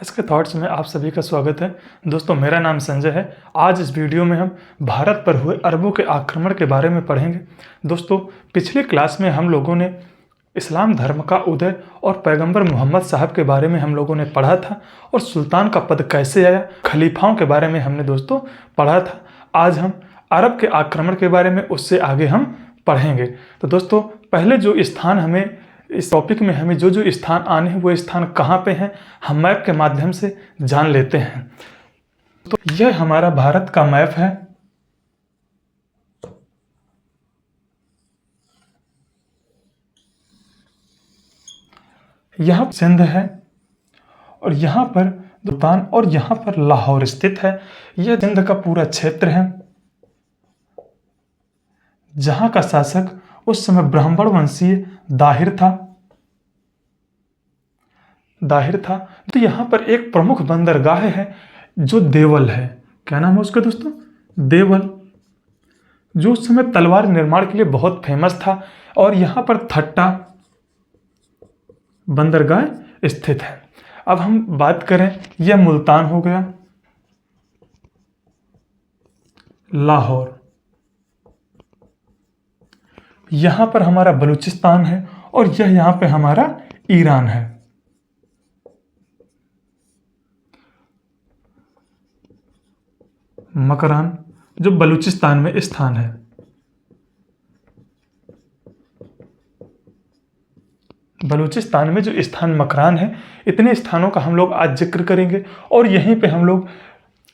आज के थॉट्स में आप सभी का स्वागत है। दोस्तों, मेरा नाम संजय है। आज इस वीडियो में हम भारत पर हुए अरबों के आक्रमण के बारे में पढ़ेंगे। दोस्तों, पिछली क्लास में हम लोगों ने इस्लाम धर्म का उदय और पैगंबर मोहम्मद साहब के बारे में हम लोगों ने पढ़ा था और सुल्तान का पद कैसे आया, खलीफाओं के बारे में हमने दोस्तों पढ़ा था। आज हम अरब के आक्रमण के बारे में उससे आगे हम पढ़ेंगे। तो दोस्तों, पहले जो स्थान हमें इस टॉपिक में हमें जो स्थान आने हैं वो स्थान कहाँ पे हैं, हम मैप के माध्यम से जान लेते हैं। तो यह हमारा भारत का मैप है। यहाँ सिंध है और यहाँ पर सुल्तान और यहाँ पर लाहौर स्थित है। यह सिंध का पूरा क्षेत्र है जहाँ का शासक उस समय ब्राह्मण वंशीय दाहिर था। तो यहाँ पर एक प्रमुख बंदरगाह है जो देवल है। क्या नाम है उसका दोस्तों? देवल, जो उस समय तलवार निर्माण के लिए बहुत फेमस था। और यहाँ पर थट्टा बंदरगाह स्थित है। अब हम बात करें, यह मुल्तान हो गया, लाहौर, यहाँ पर हमारा बलूचिस्तान है और यह यहाँ पे हमारा ईरान है। मकरान जो बलूचिस्तान में स्थान है। बलूचिस्तान में जो स्थान मकरान है, इतने स्थानों का हम लोग आज जिक्र करेंगे। और यहीं पे हम लोग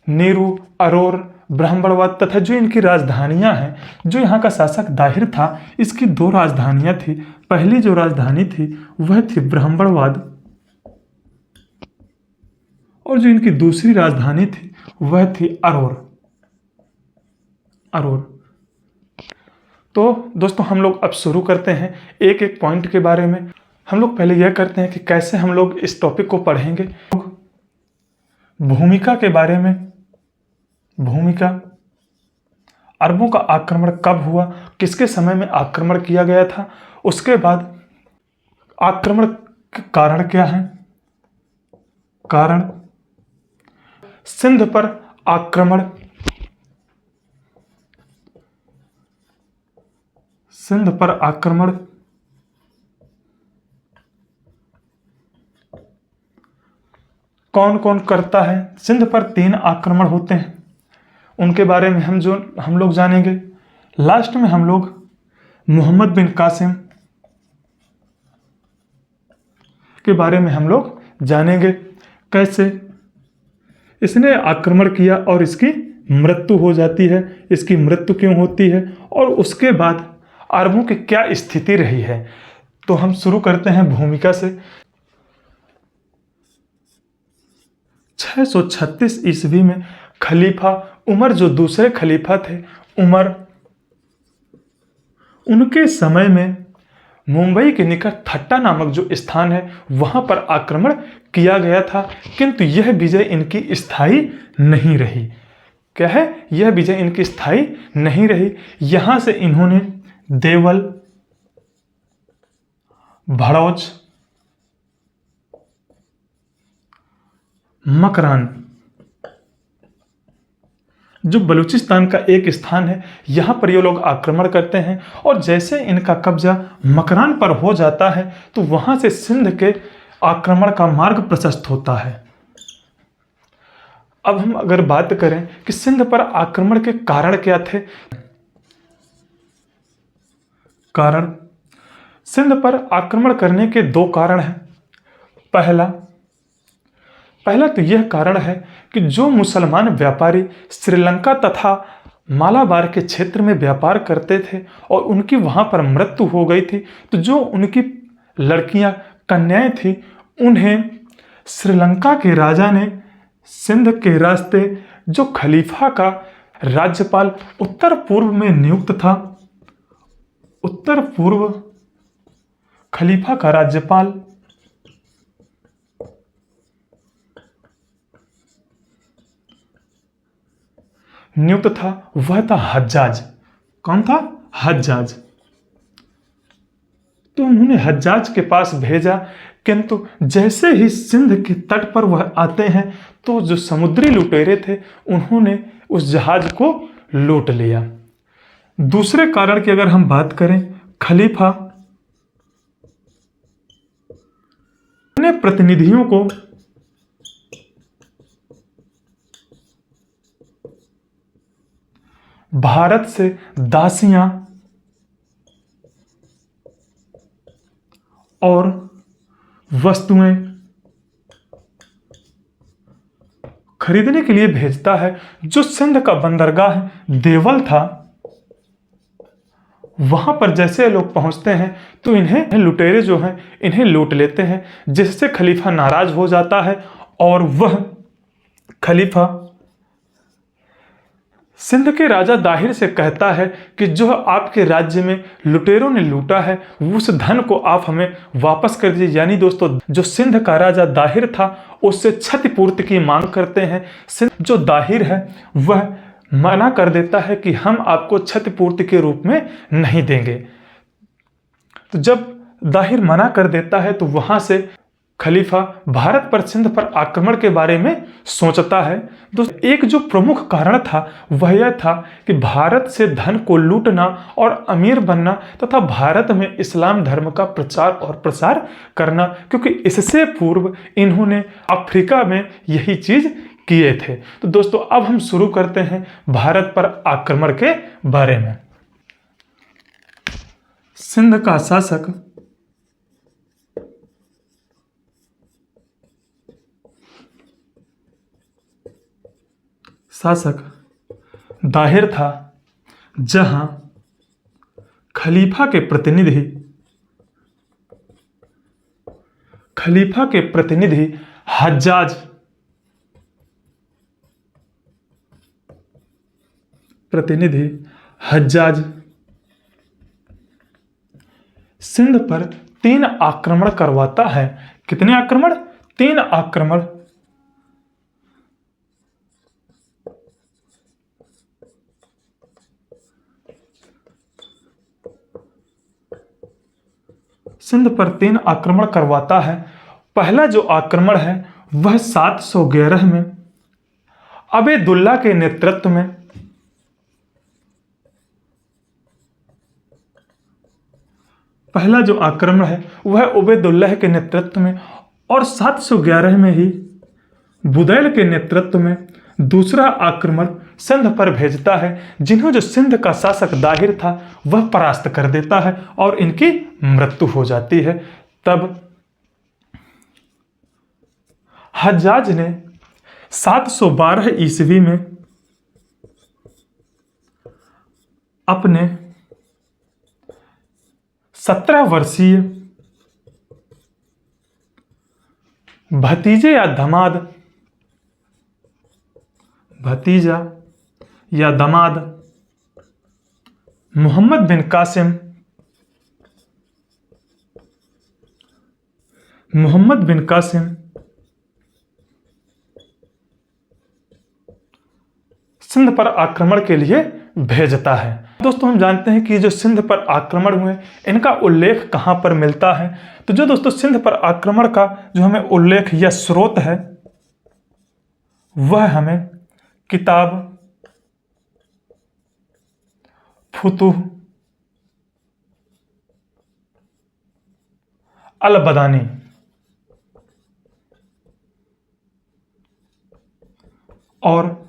नेरू, अरोर, ब्राह्मणवाद तथा जो इनकी राजधानियां हैं, जो यहाँ का शासक दाहिर था, इसकी दो राजधानियां थी। पहली जो राजधानी थी वह थी ब्राह्मणवाद और जो इनकी दूसरी राजधानी थी वह थी अरोर। तो दोस्तों, हम लोग अब शुरू करते हैं एक एक पॉइंट के बारे में। हम लोग पहले यह करते हैं कि कैसे हम लोग इस टॉपिक को पढ़ेंगे। भूमिका के बारे में, भूमिका, अरबों का आक्रमण कब हुआ, किसके समय में आक्रमण किया गया था, उसके बाद आक्रमण के कारण क्या है, कारण, सिंध पर आक्रमण, सिंध पर आक्रमण, कौन कौन करता है। सिंध पर 3 आक्रमण होते हैं, उनके बारे में हम लोग जानेंगे। लास्ट में हम लोग मोहम्मद बिन कासिम के बारे में हम लोग जानेंगे, कैसे इसने आक्रमण किया और इसकी मृत्यु हो जाती है, इसकी मृत्यु क्यों होती है, और उसके बाद अरबों की क्या स्थिति रही है। तो हम शुरू करते हैं भूमिका से। 636 ईस्वी में खलीफा उमर, जो दूसरे खलीफा थे उमर, उनके समय में मुंबई के निकट थट्टा नामक जो स्थान है वहां पर आक्रमण किया गया था। किंतु यह विजय इनकी स्थायी नहीं रही। क्या है? यह विजय इनकी स्थायी नहीं रही। यहां से इन्होंने देवल, भड़ौच, मकरान, जो बलूचिस्तान का एक स्थान है, यहां पर ये लोग आक्रमण करते हैं। और जैसे इनका कब्जा मकरान पर हो जाता है तो वहां से सिंध के आक्रमण का मार्ग प्रशस्त होता है। अब हम अगर बात करें कि सिंध पर आक्रमण के कारण क्या थे, कारण, सिंध पर आक्रमण करने के 2 कारण हैं। पहला तो यह कारण है कि जो मुसलमान व्यापारी श्रीलंका तथा मालाबार के क्षेत्र में व्यापार करते थे और उनकी वहां पर मृत्यु हो गई थी, तो जो उनकी लड़कियां, कन्याएं थी, उन्हें श्रीलंका के राजा ने सिंध के रास्ते, जो खलीफा का राज्यपाल उत्तर पूर्व में नियुक्त था, उत्तर पूर्व खलीफा का राज्यपाल नियुक्त था, वह था हज्जाज। कौन था? हज्जाज। तो उन्होंने हज्जाज के पास भेजा, किंतु जैसे ही सिंध के तट पर वह आते हैं तो जो समुद्री लुटेरे थे उन्होंने उस जहाज को लूट लिया। दूसरे कारण की अगर हम बात करें, खलीफा अपने प्रतिनिधियों को भारत से दासियां और वस्तुएं खरीदने के लिए भेजता है। जो सिंध का बंदरगाह देवल था, वहां पर जैसे ये लोग पहुंचते हैं तो इन्हें लुटेरे जो हैं इन्हें लूट लेते हैं, जिससे खलीफा नाराज हो जाता है और वह खलीफा सिंध के राजा दाहिर से कहता है कि जो आपके राज्य में लुटेरों ने लूटा है उस धन को आप हमें वापस कर दीजिए। यानी दोस्तों, जो सिंध का राजा दाहिर था उससे क्षतिपूर्ति की मांग करते हैं। सिंध जो दाहिर है वह मना कर देता है कि हम आपको क्षतिपूर्ति के रूप में नहीं देंगे। तो जब दाहिर मना कर देता है तो वहां से खलीफा भारत पर सिंध पर आक्रमण के बारे में सोचता है। दोस्तों, एक जो प्रमुख कारण था वह यह था कि भारत से धन को लूटना और अमीर बनना तथा भारत में इस्लाम धर्म का प्रचार और प्रसार करना, क्योंकि इससे पूर्व इन्होंने अफ्रीका में यही चीज किए थे। तो दोस्तों, अब हम शुरू करते हैं भारत पर आक्रमण के बारे में। सिंध का शासक दाहिर था, जहां खलीफा के प्रतिनिधि हज्जाज सिंध पर 3 आक्रमण करवाता है। कितने आक्रमण? 3 आक्रमण। सिंध पर 3 आक्रमण करवाता है। पहला जो आक्रमण है वह 711 में अबेदुल्ला के नेतृत्व में उबैदुल्लाह के नेतृत्व में, और 711 में ही बुदैल के नेतृत्व में दूसरा आक्रमण सिंध पर भेजता है, जिन्हें जो सिंध का शासक दाहिर था वह परास्त कर देता है और इनकी मृत्यु हो जाती है। तब हज्जाज ने 712 ईस्वी में अपने 17 वर्षीय भतीजा या दामाद मोहम्मद बिन कासिम सिंध पर आक्रमण के लिए भेजता है। दोस्तों, हम जानते हैं कि जो सिंध पर आक्रमण हुए इनका उल्लेख कहां पर मिलता है। तो जो दोस्तों सिंध पर आक्रमण का जो हमें उल्लेख या स्रोत है वह हमें किताब फुतुह अल-बदानी और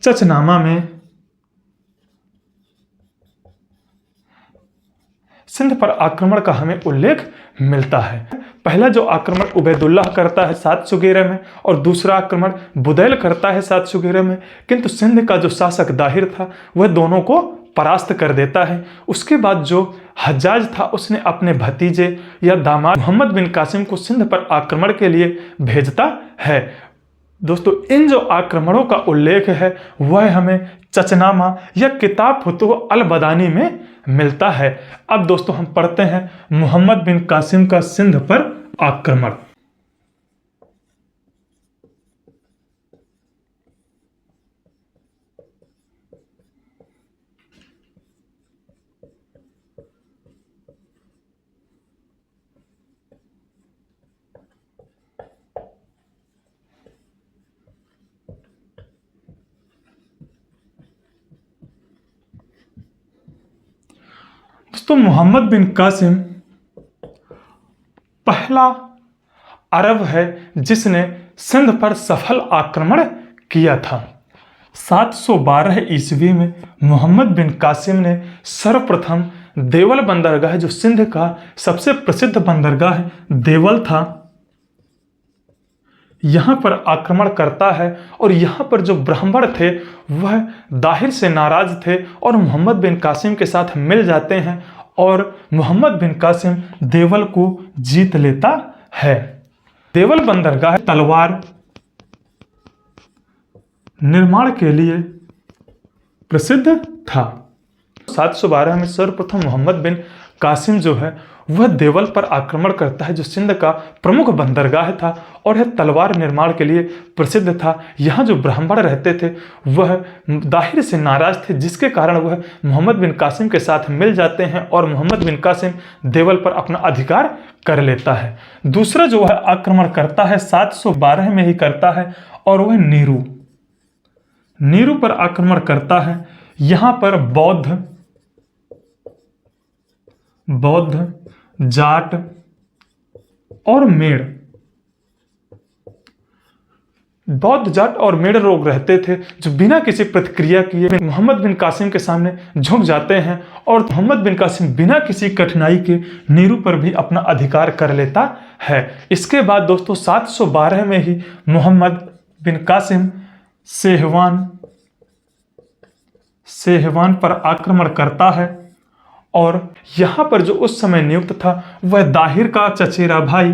चचनामा में सिंध पर आक्रमण का हमें उल्लेख मिलता है। पहला जो आक्रमण उबैदुल्लाह करता है 711 में और दूसरा आक्रमण बुदैल करता है 711 में, किंतु सिंध का जो शासक दाहिर था वह दोनों को परास्त कर देता है। उसके बाद जो हज्जाज था उसने अपने भतीजे या दामाद मोहम्मद बिन कासिम को सिंध पर आक्रमण के लिए भेजता है। दोस्तों, इन जो आक्रमणों का उल्लेख है वह हमें चचनामा या किताब फुतुह अल-बदानी में मिलता है। अब दोस्तों हम पढ़ते हैं मोहम्मद बिन कासिम का सिंध पर आक्रमण। तो मोहम्मद बिन कासिम पहला अरब है जिसने सिंध पर सफल आक्रमण किया था। 712 ईस्वी में मोहम्मद बिन कासिम ने सर्वप्रथम देवल बंदरगाह, जो सिंध का सबसे प्रसिद्ध बंदरगाह देवल था, यहां पर आक्रमण करता है। और यहां पर जो ब्राह्मण थे वह दाहिर से नाराज थे और मोहम्मद बिन कासिम के साथ मिल जाते हैं और मोहम्मद बिन कासिम देवल को जीत लेता है। देवल बंदरगाह तलवार निर्माण के लिए प्रसिद्ध था। 712 में सर्वप्रथम मोहम्मद बिन कासिम जो है वह देवल पर आक्रमण करता है, जो सिंध का प्रमुख बंदरगाह था और यह तलवार निर्माण के लिए प्रसिद्ध था। यहाँ जो ब्राह्मण रहते थे वह दाहिर से नाराज थे, जिसके कारण वह मोहम्मद बिन कासिम के साथ मिल जाते हैं और मोहम्मद बिन कासिम देवल पर अपना अधिकार कर लेता है। दूसरा जो है आक्रमण करता है 712 में ही करता है और वह नीरू पर आक्रमण करता है। यहाँ पर बौद्ध, जाट और मेड़, बौद्ध जाट और मेड़ लोग रहते थे, जो बिना किसी प्रतिक्रिया किए मोहम्मद बिन कासिम के सामने झुक जाते हैं और मोहम्मद बिन कासिम बिना किसी कठिनाई के नीरू पर भी अपना अधिकार कर लेता है। इसके बाद दोस्तों 712 में ही मोहम्मद बिन कासिम सेहवान पर आक्रमण करता है और यहां पर जो उस समय नियुक्त था वह दाहिर का चचेरा भाई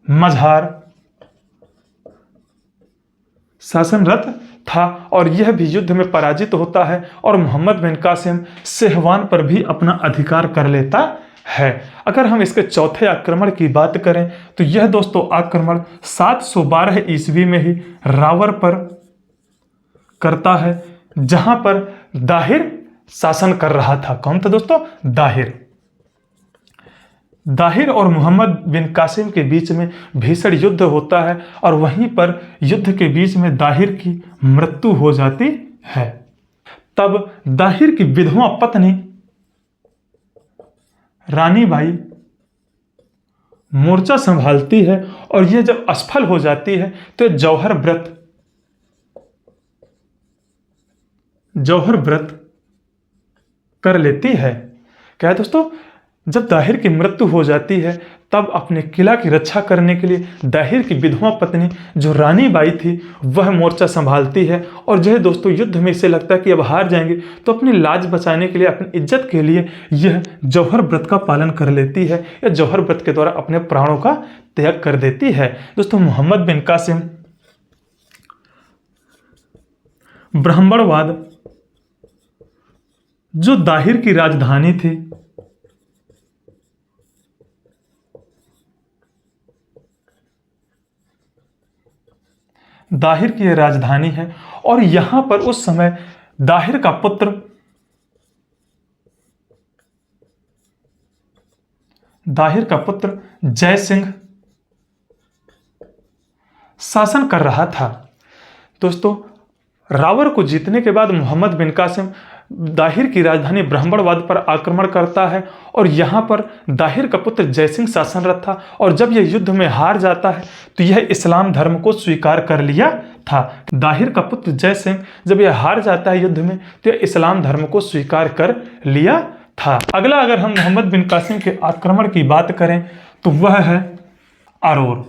मझार शासनरत था और यह भी युद्ध में पराजित होता है और मोहम्मद बिन कासिम सेहवान पर भी अपना अधिकार कर लेता है। अगर हम इसके चौथे आक्रमण की बात करें तो यह दोस्तों आक्रमण 712 ईस्वी में ही रावर पर करता है, जहां पर दाहिर शासन कर रहा था। कौन था दोस्तों? दाहिर और मोहम्मद बिन कासिम के बीच में भीषण युद्ध होता है और वहीं पर युद्ध के बीच में दाहिर की मृत्यु हो जाती है। तब दाहिर की विधवा पत्नी रानी बाई मोर्चा संभालती है और यह जब असफल हो जाती है तो जौहर व्रत कर लेती है। क्या है दोस्तों? जब दाहिर की मृत्यु हो जाती है तब अपने किला की रक्षा करने के लिए दाहिर की विधवा पत्नी जो रानी बाई थी वह मोर्चा संभालती है और जो है दोस्तों युद्ध में इसे लगता है कि अब हार जाएंगे, तो अपनी लाज बचाने के लिए, अपनी इज्जत के लिए यह जौहर व्रत का पालन कर लेती है या जौहर व्रत के द्वारा अपने प्राणों का त्याग कर देती है। दोस्तों मोहम्मद बिन कासिम ब्राह्मणवाद, जो दाहिर की राजधानी थी, दाहिर की राजधानी है और यहां पर उस समय दाहिर का पुत्र जय सिंह शासन कर रहा था। दोस्तों रावर को जीतने के बाद मोहम्मद बिन कासिम दाहिर की राजधानी ब्राह्मणवाद पर आक्रमण करता है और यहाँ पर दाहिर का पुत्र जयसिंह शासनरत था और जब यह युद्ध में हार जाता है तो यह इस्लाम धर्म को स्वीकार कर लिया था। दाहिर का पुत्र जयसिंह जब यह हार जाता है युद्ध में तो यह इस्लाम धर्म को स्वीकार कर लिया था। अगला अगर हम मोहम्मद बिन कासिम के आक्रमण की बात करें तो वह है अरोर।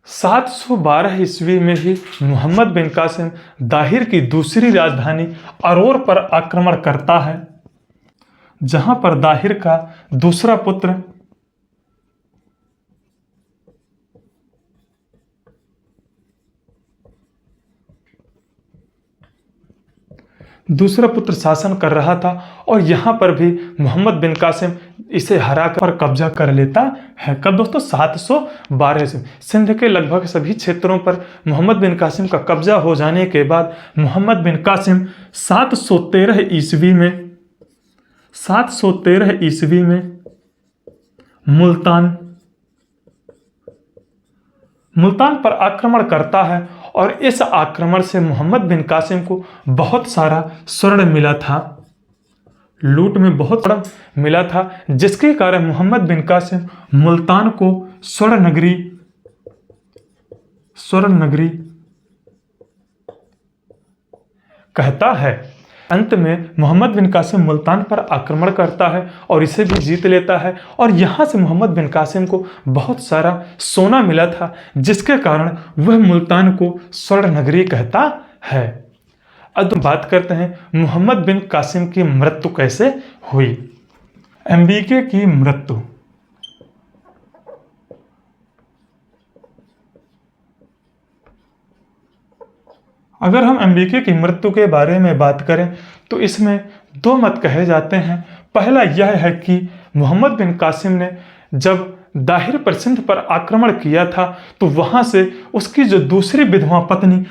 712 ईस्वी में ही मोहम्मद बिन कासिम दाहिर की दूसरी राजधानी अरोर पर आक्रमण करता है, जहां पर दाहिर का दूसरा पुत्र शासन कर रहा था और यहां पर भी मोहम्मद बिन कासिम इसे हराकर कब्जा कर लेता है। कब दोस्तों? 712 से। सिंध के लगभग सभी क्षेत्रों पर मोहम्मद बिन कासिम का कब्जा हो जाने के बाद मोहम्मद बिन कासिम 713 ईस्वी में मुल्तान पर आक्रमण करता है और इस आक्रमण से मोहम्मद बिन कासिम को बहुत सारा स्वर्ण मिला था, लूट में बहुत स्वर्ण मिला था, जिसके कारण मोहम्मद बिन कासिम मुल्तान को स्वर्ण नगरी कहता है। अंत में मोहम्मद बिन कासिम मुल्तान पर आक्रमण करता है और इसे भी जीत लेता है और यहाँ से मोहम्मद बिन कासिम को बहुत सारा सोना मिला था, जिसके कारण वह मुल्तान को स्वर्ण नगरी कहता है। अब बात करते हैं मोहम्मद बिन कासिम की मृत्यु कैसे हुई। एमबीके की मृत्यु। अगर हम एमबीके की मृत्यु के बारे में बात करें तो इसमें दो मत कहे जाते हैं। पहला यह है कि मोहम्मद बिन कासिम ने जब दाहिर पर सिंध पर आक्रमण किया था तो वहां से उसकी जो दूसरी विधवा पत्नी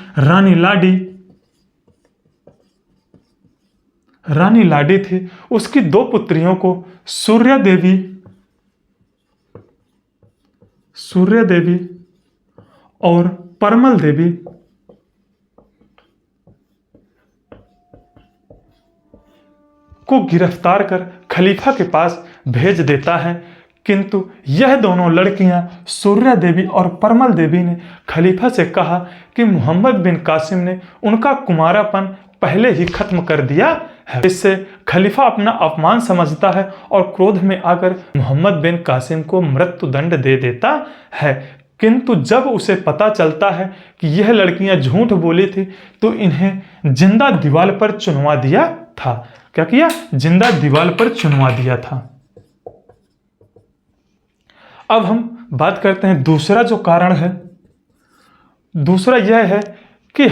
रानी लाडी थी, उसकी दो पुत्रियों को सूर्या देवी और परमल देवी को गिरफ्तार कर खलीफा के पास भेज देता है, किंतु यह दोनों लड़कियां सूर्या देवी और परमल देवी ने खलीफा से कहा कि मोहम्मद बिन कासिम ने उनका कुमारापन पहले ही खत्म कर दिया है। इससे खलीफा अपना अपमान समझता है और क्रोध में आकर मोहम्मद बिन कासिम को मृत्यु दंड दे देता है। किंतु जब उसे पता चलता है कि यह लड़कियां झूठ बोली थी तो इन्हें जिंदा दीवार पर चुनवा दिया था। क्या किया? जिंदा दीवार पर चुनवा दिया था। अब हम बात करते हैं दूसरा जो कारण है। दूसरा यह है कि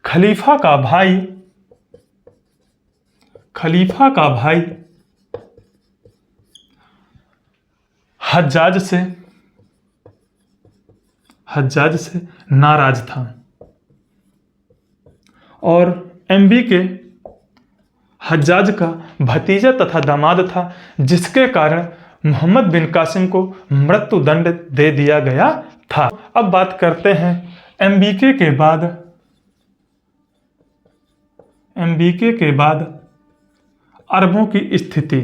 खलीफा का भाई हज्जाज से नाराज था और एमबीके हज्जाज का भतीजा तथा दामाद था, जिसके कारण मोहम्मद बिन कासिम को मृत्यु दंड दे दिया गया था। अब बात करते हैं एमबीके के बाद अरबों की स्थिति।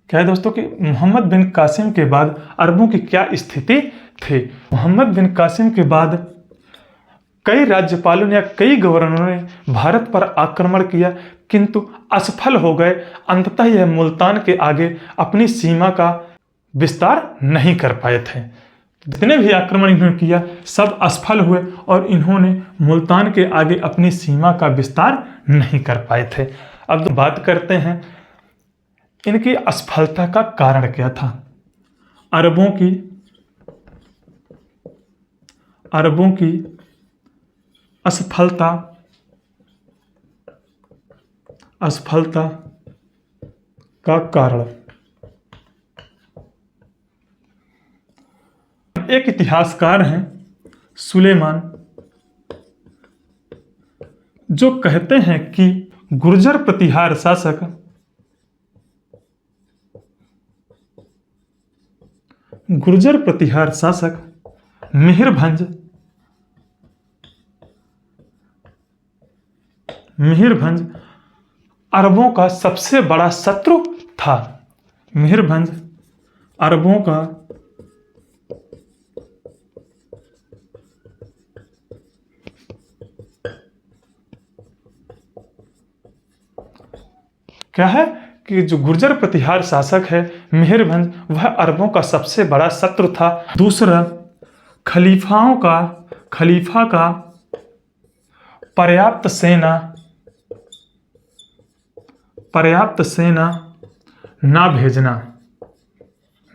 क्या है दोस्तों कि मोहम्मद बिन कासिम के बाद अरबों की क्या स्थिति थी। मोहम्मद बिन कासिम के बाद कई राज्यपालों ने या कई गवर्नरों ने भारत पर आक्रमण किया, किंतु असफल हो गए। अंततः यह मुल्तान के आगे अपनी सीमा का विस्तार नहीं कर पाए थे। जितने भी आक्रमण इन्होंने किया सब असफल हुए और इन्होंने मुल्तान के आगे अपनी सीमा का विस्तार नहीं कर पाए थे। अब बात करते हैं इनकी असफलता का कारण क्या था। अरबों की असफलता का कारण। एक इतिहासकार हैं सुलेमान, जो कहते हैं कि गुर्जर प्रतिहार शासक मिहिरभंज अरबों का सबसे बड़ा शत्रु था। मिहिरभंज अरबों का क्या है कि जो गुर्जर प्रतिहार शासक है मिहिरभंज, वह अरबों का सबसे बड़ा शत्रु था। दूसरा, खलीफा का पर्याप्त सेना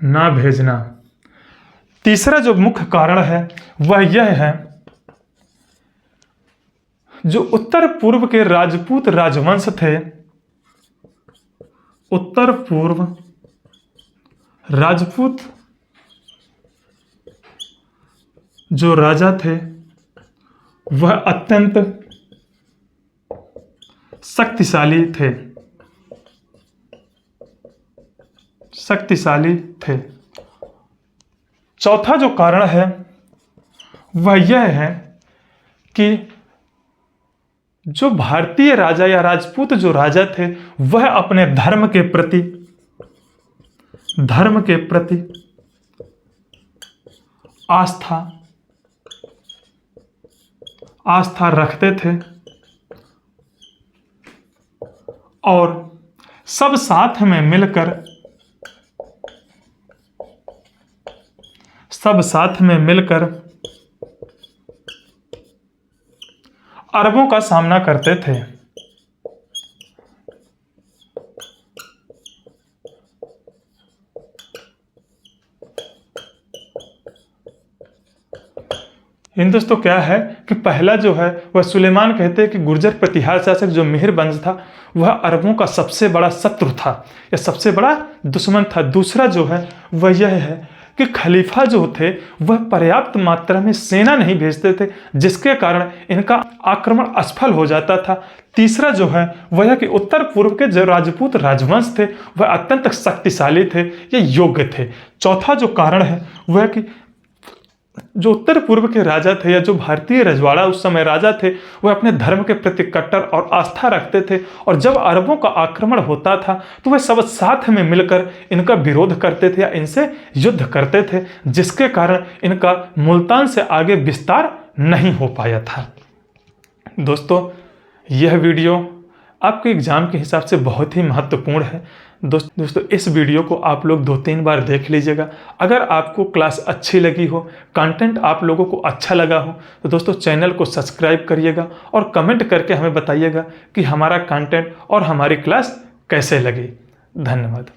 ना भेजना। तीसरा जो मुख्य कारण है वह यह है, जो उत्तर पूर्व के राजपूत राजवंश थे, उत्तर पूर्व राजपूत जो राजा थे वह अत्यंत शक्तिशाली थे। चौथा जो कारण है वह यह है कि जो भारतीय राजा या राजपूत जो राजा थे वह अपने धर्म के प्रति आस्था रखते थे और सब साथ में मिलकर अरबों का सामना करते थे। इन दोस्तों क्या है कि पहला जो है वह सुलेमान कहते हैं कि गुर्जर प्रतिहार शासक जो मिहिरवंश था वह अरबों का सबसे बड़ा शत्रु था या सबसे बड़ा दुश्मन था। दूसरा जो है वह यह है कि खलीफा जो थे वह पर्याप्त मात्रा में सेना नहीं भेजते थे, जिसके कारण इनका आक्रमण असफल हो जाता था। तीसरा जो है वह कि उत्तर पूर्व के जो राजपूत राजवंश थे वह अत्यंत शक्तिशाली थे, ये योग्य थे। चौथा जो कारण है वह कि जो उत्तर पूर्व के राजा थे या जो भारतीय रजवाड़ा उस समय राजा थे वह अपने धर्म के प्रति कट्टर और आस्था रखते थे, और जब अरबों का आक्रमण होता था तो वह सब साथ में मिलकर इनका विरोध करते थे या इनसे युद्ध करते थे, जिसके कारण इनका मुल्तान से आगे विस्तार नहीं हो पाया था। दोस्तों यह वीडियो आपके एग्जाम के हिसाब से बहुत ही महत्वपूर्ण है। दोस्तों इस वीडियो को आप लोग 2-3 बार देख लीजिएगा। अगर आपको क्लास अच्छी लगी हो, कंटेंट आप लोगों को अच्छा लगा हो तो दोस्तों चैनल को सब्सक्राइब करिएगा और कमेंट करके हमें बताइएगा कि हमारा कंटेंट और हमारी क्लास कैसे लगी। धन्यवाद।